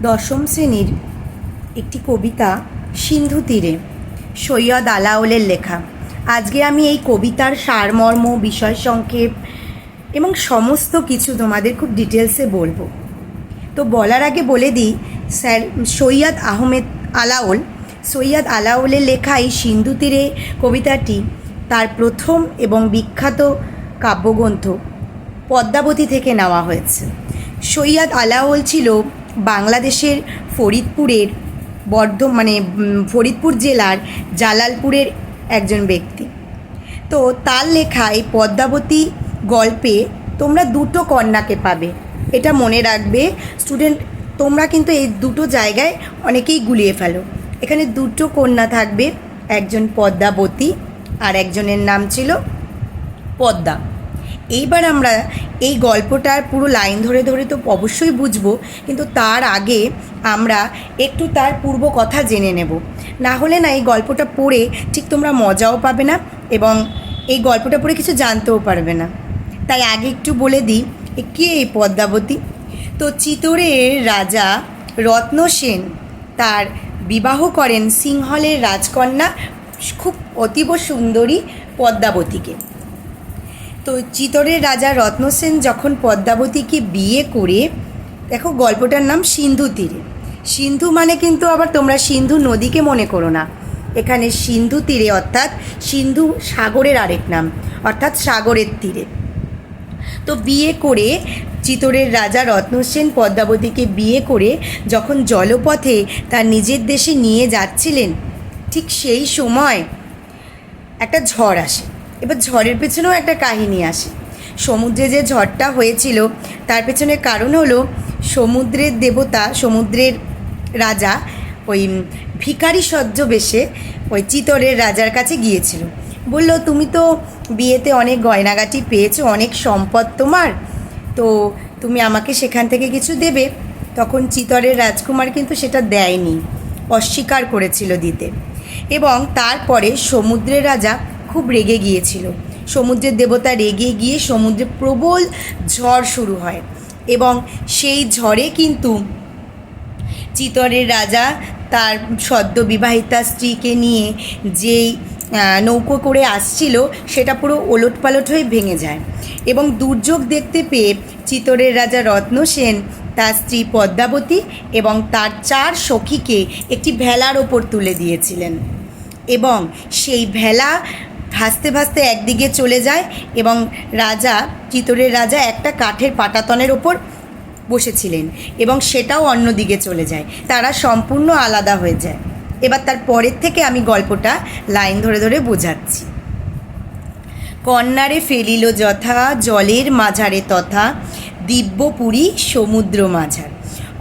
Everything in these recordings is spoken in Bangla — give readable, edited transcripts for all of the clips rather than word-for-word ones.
দশম শ্রেণীর একটি কবিতা সিন্ধু তীরে, সৈয়দ আলাওলের লেখা। আজকে আমি এই কবিতার সারমর্ম, বিষয় সংক্ষেপ এবং সমস্ত কিছু তোমাদের খুব ডিটেলসে বলবো। তো বলার আগে বলে দিই, সৈয়দ আলাওলের লেখা এই সিন্ধু তীরে কবিতাটি তার প্রথম এবং বিখ্যাত কাব্যগ্রন্থ পদ্মাবতী থেকে নেওয়া হয়েছে। সৈয়দ আলাওল ছিল বাংলাদেশের ফরিদপুর জেলার জালালপুরের একজন ব্যক্তি। তো তার লেখা এই পদ্মাবতী গল্পে তোমরা দুটো কন্যাকে পাবে, এটা মনে রাখবে স্টুডেন্ট। তোমরা কিন্তু এই দুটো জায়গায় অনেকেই গুলিয়ে ফেলো। এখানে দুটো কন্যা থাকবে, একজন পদ্মাবতী আর একজনের নাম ছিল পদ্মা। এইবার আমরা এই গল্পটার পুরো লাইন ধরে ধরে তো অবশ্যই বুঝবো, কিন্তু তার আগে আমরা একটু তার পূর্ব কথা জেনে নেব। না হলে না এই গল্পটা পড়ে ঠিক তোমরা মজাও পাবে না এবং এই গল্পটা পড়ে কিছু জানতেও পারবে না। তাই আগে একটু বলে দিই কে এই পদ্মাবতী। তো চিতোরের রাজা রত্নসেন তার বিবাহ করেন সিংহলের রাজকন্যা খুব অতীব সুন্দরী পদ্মাবতীকে। তো চিতোরের রাজা রত্নসেন যখন পদ্মাবতীকে বিয়ে করে, দেখো গল্পটার নাম সিন্ধু তীরে। সিন্ধু মানে কিন্তু আবার তোমরা সিন্ধু নদীকে মনে করো না, এখানে সিন্ধু তীরে অর্থাৎ সিন্ধু সাগরের আরেক নাম, অর্থাৎ সাগরের তীরে। তো বিয়ে করে চিতোরের রাজা রত্নসেন পদ্মাবতীকে বিয়ে করে যখন জলপথে তার নিজের দেশে নিয়ে যাচ্ছিলেন, ঠিক সেই সময় একটা ঝড় আসে। এবার ঝড়ের পেছনেও একটা কাহিনী আসে। সমুদ্রে যে ঝড়টা হয়েছিল তার পেছনে কারণ হলো সমুদ্রের দেবতা, সমুদ্রের রাজা ওই ভিখারি ছদ্মবেশে ওই চিতোরের রাজার কাছে গিয়েছিল। বলল, তুমি তো বিয়েতে অনেক গয়নাগাটি পেয়েছো, অনেক সম্পদ তোমার, তো তুমি আমাকে সেখান থেকে কিছু দেবে। তখন চিতোরের রাজকুমার কিন্তু সেটা দেয়নি, অস্বীকার করেছিল দিতে। এবং তারপরে সমুদ্রের রাজা খুব রেগে গিয়েছিল। সমুদ্রের দেবতা রেগে গিয়ে সমুদ্রে প্রবল ঝড় শুরু হয় এবং সেই ঝড়ে কিন্তু চিতোরের রাজা তার সদ্য বিবাহিতা স্ত্রীকে নিয়ে যেই নৌকো করে আসছিল সেটা পুরো ওলটপালট হয়ে ভেঙে যায়। এবং দুর্যোগ দেখতে পেয়ে চিতোরের রাজা রত্নসেন তার স্ত্রী পদ্মাবতী এবং তার 4 সখীকে একটি ভেলার ওপর তুলে দিয়েছিলেন এবং সেই ভেলা ভাসতে ভাসতে একদিকে চলে যায় এবং চিতোরের রাজা একটা কাঠের পাটাতনের ওপর বসেছিলেন এবং সেটাও অন্যদিকে চলে যায়, তারা সম্পূর্ণ আলাদা হয়ে যায়। এবার তার পরের থেকে আমি গল্পটা লাইন ধরে ধরে বোঝাচ্ছি। কন্যারে ফেলিল যথা জলের মাঝারে তথা দিব্যপুরী সমুদ্র মাঝার।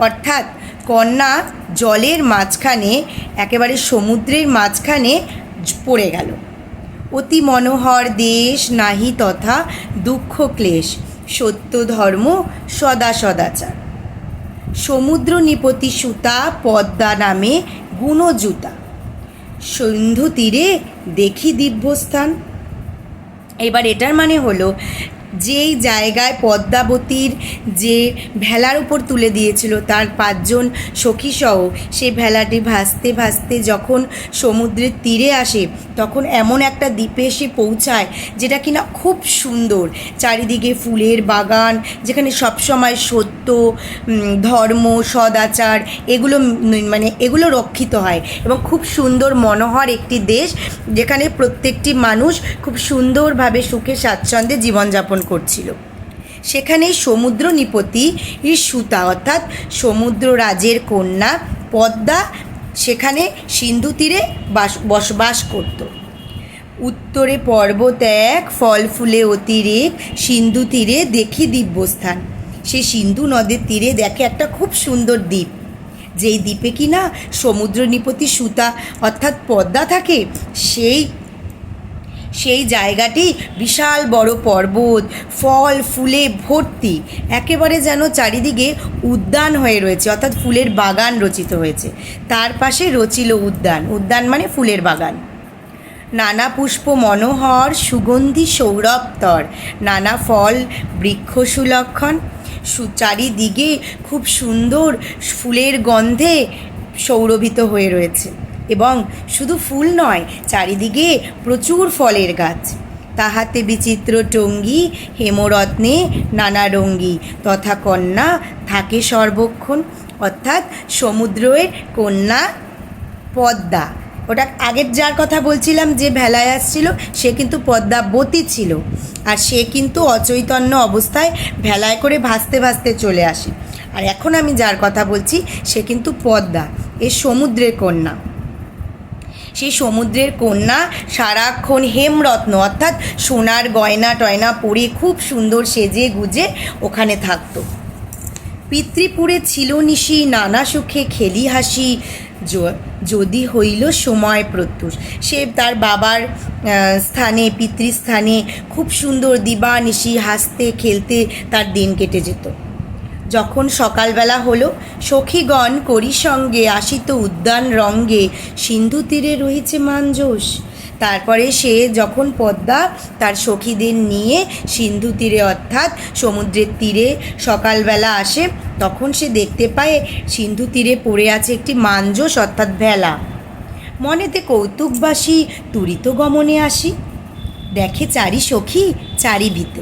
অর্থাৎ কন্যা জলের মাঝখানে, একেবারে সমুদ্রের মাঝখানে পড়ে গেল। অতি মনোহর দেশ নাহি তথা দুঃখ ক্লেশ সত্য ধর্ম সদা সদাচার। সমুদ্র নিপতি সুতা পদ্মা নামে গুণজুতা সিন্ধু তীরে দেখি দিব্যস্থান। এবার এটার মানে হলো, যেই জায়গায় পদ্মাবতীর যে ভেলার উপর তুলে দিয়েছিল তার 5 জন সখীসহ, সেই ভেলাটি ভাসতে ভাসতে যখন সমুদ্রের তীরে আসে তখন এমন একটা দ্বীপে এসে পৌঁছায় যেটা কিনা খুব সুন্দর, চারিদিকে ফুলের বাগান, যেখানে সবসময় সত্য, ধর্ম, সদাচার এগুলো রক্ষিত হয় এবং খুব সুন্দর মনোহর একটি দেশ, যেখানে প্রত্যেকটি মানুষ খুব সুন্দরভাবে সুখে স্বাচ্ছন্দ্যে জীবনযাপন করছিল। সেখানেই সমুদ্র নিপতি সুতা অর্থাৎ সমুদ্র রাজের কন্যা পদ্মা সেখানে সিন্ধু তীরে বসবাস করত। উত্তরে পর্বত এক ফল ফুলে অতিরেক সিন্ধু তীরে দেখি দিব্যস্থান। সে সিন্ধু নদের তীরে দেখে একটা খুব সুন্দর দ্বীপ, যেই দ্বীপে কিনা সমুদ্র নিপতি সুতা অর্থাৎ পদ্মা থাকে। সেই জায়গাটি বিশাল বড় পর্বত, ফল ফুলে ভর্তি, একেবারে যেন চারিদিকে উদ্যান হয়ে রয়েছে, অর্থাৎ ফুলের বাগান রচিত হয়েছে। তার পাশে রচিল উদ্যান মানে ফুলের বাগান। নানা পুষ্প মনোহর সুগন্ধি সৌরভতর নানা ফল বৃক্ষ সুলক্ষণ। চারিদিকে খুব সুন্দর ফুলের গন্ধে সৌরভিত হয়ে রয়েছে। এবং শুধু ফুল নয়, চারিদিকে প্রচুর ফলের গাছ। তাহাতে বিচিত্র টঙ্গী হেমরত্নে নানা রঙ্গী তথা কন্যা থাকে সর্বক্ষণ। অর্থাৎ সমুদ্রের কন্যা পদ্মা, ওটা আগের যার কথা বলছিলাম যে ভেলায় আসছিল, সে কিন্তু পদ্মাবতী ছিল। আর সে কিন্তু অচৈতন্য অবস্থায় ভেলায় করে ভাসতে ভাসতে চলে আসে। আর এখন আমি যার কথা বলছি সে কিন্তু পদ্মা, এ সমুদ্রের কন্যা। সেই সমুদ্রের কন্যা সারাক্ষণ হেমরত্ন অর্থাৎ সোনার গয়না টয়না পরে খুব সুন্দর সেজে গুজে ওখানে থাকতো। পিতৃপুরে ছিল নিশি নানা সুখে খেলি হাসি যদি হইল সময় প্রত্যুষ। সে তার বাবার স্থানে, পিতৃস্থানে খুব সুন্দর দিবানিশি হাসতে খেলতে তার দিন কেটে যেত। যখন সকালবেলা হলো, সখীগণ করি সঙ্গে আসিত উদ্যান রঙ্গে সিন্ধু তীরে রয়েছে মাঞ্জস। তারপরে সে যখন পদ্মা তার সখীদের নিয়ে সিন্ধু তীরে অর্থাৎ সমুদ্রের তীরে সকালবেলা আসে, তখন সে দেখতে পায় সিন্ধু তীরে পড়ে আছে একটি মাঞ্জস অর্থাৎ ভেলা। মনেতে কৌতুকবাসী তুরিত গমনে আসি, দেখে চারি সখী চারি ভীত।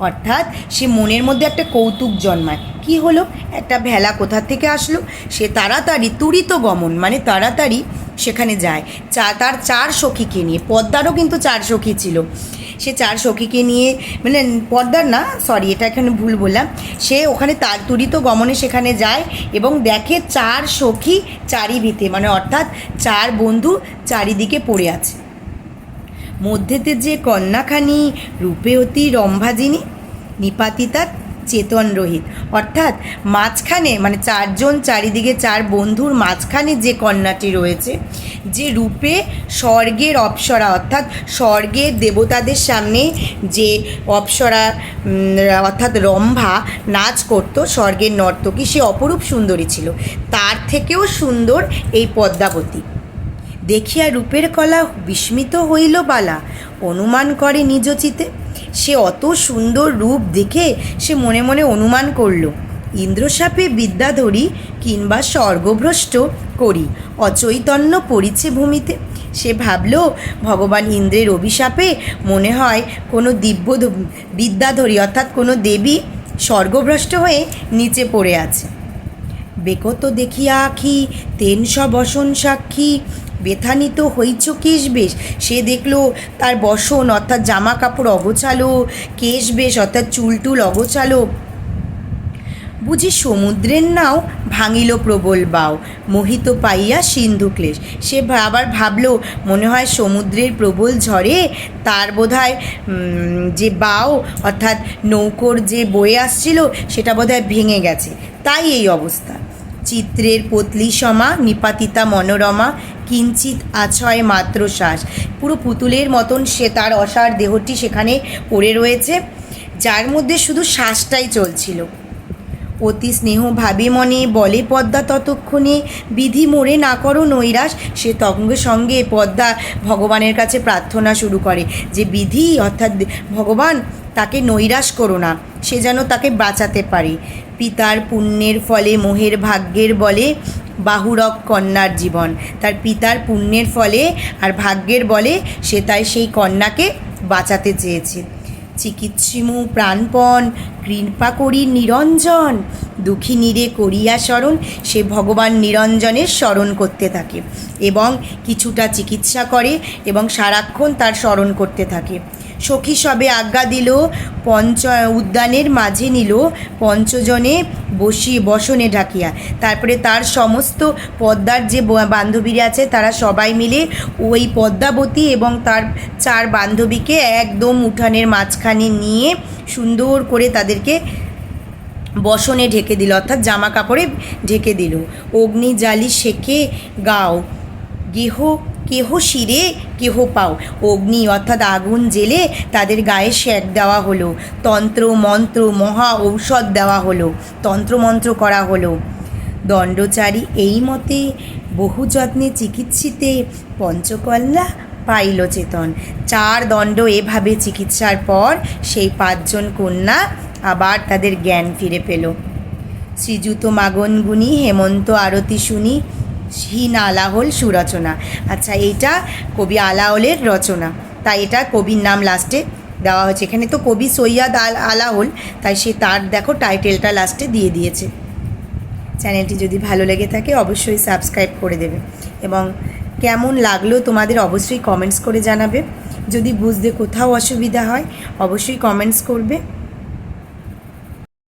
অর্থাৎ সে মনের মধ্যে একটা কৌতুক জন্মায়, কি হলো, একটা ভেলা কোথা থেকে আসলো। সে তাড়াতাড়ি তুরিত গমন মানে তাড়াতাড়ি সেখানে যায়, তার 4 সখীকে নিয়ে। পদ্মারও কিন্তু 4 সখী ছিল। সে 4 সখীকে নিয়ে, মানে পদ্মার না, সরি এটা এখানে ভুল বললাম, সে ওখানে তার তুরিত গমনে সেখানে যায় এবং দেখে 4 সখী চারিভিতে, মানে অর্থাৎ 4 বন্ধু চারিদিকে পড়ে আছে। মধ্যেতে যে কন্যাখানি রূপে অতি রম্ভাজিনী নিপাতিতা চেতন রহিত। অর্থাৎ মাঝখানে মানে 4 জন চারিদিকে 4 বন্ধুর মাঝখানে যে কন্যাটি রয়েছে, যে রূপে স্বর্গের অপ্সরা অর্থাৎ স্বর্গের দেবতাদের সামনে যে অপ্সরা অর্থাৎ রম্ভা নাচ করত, স্বর্গের নর্তকী, সে অপরূপ সুন্দরী ছিল। তার থেকেও সুন্দর এই পদ্মাবতী। দেখিয়া রূপের কলা বিস্মিত হইল বালা, অনুমান করে নিজ চিতে। সে অত সুন্দর রূপ দেখে সে মনে মনে অনুমান করল, ইন্দ্রশাপে বিদ্যাধরী কিংবা স্বর্গভ্রষ্ট করি অচৈতন্য পড়িছে ভূমিতে। সে ভাবল ভগবান ইন্দ্রের অভিশাপে মনে হয় কোনো দিব্য বিদ্যাধরী অর্থাৎ কোনো দেবী স্বর্গভ্রষ্ট হয়ে নিচে পড়ে আছে। বেকত দেখিয়া আখি তেন সব বসন সাক্ষী বেথানিত হইছ কেশ বেশ। সে দেখলো তার বসন অর্থাৎ জামা কাপড় অগোছালো, কেশ বেশ অর্থাৎ চুলটুল অগোছালো। বুঝি সমুদ্রের নাও ভাঙিল প্রবল বাও, মোহিত পাইয়া সিন্ধু ক্লেশ। সে আবার ভাবলো মনে হয় সমুদ্রের প্রবল ঝড়ে তার বোধহয় যে বাও অর্থাৎ নৌকোর যে বয়ে আসছিল সেটা বোধহয় ভেঙে গেছে, তাই এই অবস্থা। চিত্রের পতলি সমা নিপাতিতা মনোরমা কিঞ্চিত আছয় মাত্র শ্বাস। পুরো পুতুলের মতন সে তার অসার দেহটি সেখানে পড়ে রয়েছে, যার মধ্যে শুধু শ্বাসটাই চলছিল। অতি স্নেহ ভাবে মনে বলে পদ্মা ততক্ষণে বিধি মোরে না করো নৈরাশ। সে সঙ্গে সঙ্গে পদ্মা ভগবানের কাছে প্রার্থনা শুরু করে যে বিধি অর্থাৎ ভগবান তাকে নৈরাশ করো না, সে যেন তাকে বাঁচাতে পারে। পিতার পুণ্যের ফলে মোহের ভাগ্যের বলে বাহুরক কন্যার জীবন। তার পিতার পুণ্যের ফলে আর ভাগ্যের বলে সে তাই সেই কন্যাকে বাঁচাতে চেয়েছে। চিকিৎসিমু প্রাণপণ কৃপা করি নিরঞ্জন, দুঃখী নীরে করিয়া স্মরণ। সে ভগবান নিরঞ্জনের স্মরণ করতে থাকে এবং কিছুটা চিকিৎসা করে এবং সারাক্ষণ তার স্মরণ করতে থাকে। সখী সবে আজ্ঞা দিল, উদ্যানের মাঝে নিল পঞ্চজনে বসনে ঢাকিয়া। তারপরে তার সমস্ত পদ্মার যে বান্ধবীরা আছে তারা সবাই মিলে ওই পদ্মাবতী এবং তার 4 বান্ধবীকে একদম উঠানের মাঝখানে নিয়ে সুন্দর করে তাদেরকে বসনে ঢেকে দিল অর্থাৎ জামা কাপড়ে ঢেকে দিল। অগ্নি জালি সেকে গাও কেহ শিরে কেহ পাও। অগ্নি অর্থাৎ আগুন জেলে তাদের গায়ে সেঁক দেওয়া হলো, তন্ত্র মন্ত্র মহা ঔষধ দেওয়া হলো, তন্ত্রমন্ত্র করা হলো। দণ্ডচারী এই মতে বহু যত্নে চিকিৎসিতে পঞ্চকন্যা পাইল চেতন। 4 দণ্ড এভাবে চিকিৎসার পর সেই 5 জন কন্যা আবার তাদের জ্ঞান ফিরে পেল। শ্রীযুত মাগনগুনি হেমন্ত আরতি শুনি হীন আলাহল সুরচনা। আচ্ছা, এইটা কবি আলাওলের রচনা, তাই এটা কবির নাম লাস্টে দেওয়া হয়েছে। এখানে তো কবি সৈয়দ আলাওল, তাই সে তার দেখো টাইটেলটা লাস্টে দিয়ে দিয়েছে। চ্যানেলটি যদি ভালো লেগে থাকে অবশ্যই সাবস্ক্রাইব করে দেবে, এবং কেমন লাগলো তোমাদের অবশ্যই কমেন্টস করে জানাবে। যদি বুঝতে কোথাও অসুবিধা হয় অবশ্যই কমেন্টস করবে।